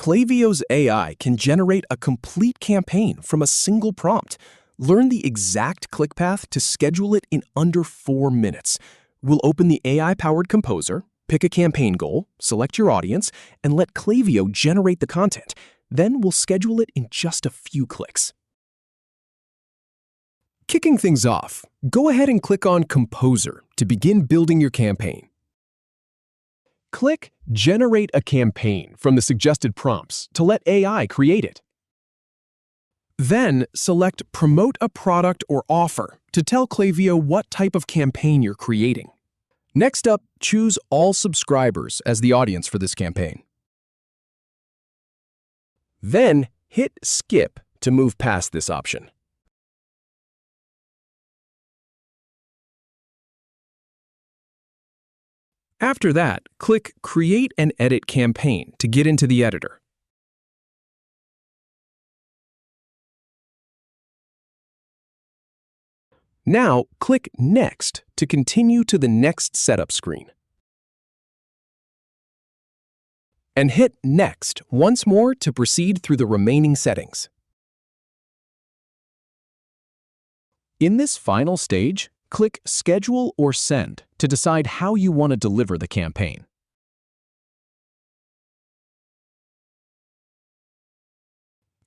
Klaviyo's AI can generate a complete campaign from a single prompt. Learn the exact click path to schedule it in under 4 minutes. We'll open the AI-powered composer, pick a campaign goal, select your audience, and let Klaviyo generate the content. Then we'll schedule it in just a few clicks. Kicking things off, go ahead and click on Composer to begin building your campaign. Click Generate a Campaign from the suggested prompts to let AI create it. Then select Promote a Product or Offer to tell Klaviyo what type of campaign you're creating. Next up, choose All Subscribers as the audience for this campaign. Then hit Skip to move past this option. After that, click Create and Edit Campaign to get into the editor. Now, click Next to continue to the next setup screen. And hit Next once more to proceed through the remaining settings. In this final stage, click Schedule or Send to decide how you want to deliver the campaign.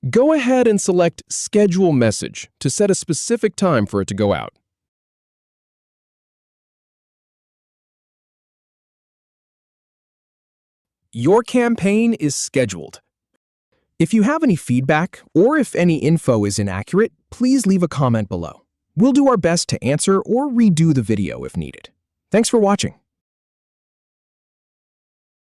Go ahead and select Schedule Message to set a specific time for it to go out. Your campaign is scheduled. If you have any feedback or if any info is inaccurate, please leave a comment below. We'll do our best to answer or redo the video if needed. Thanks for watching.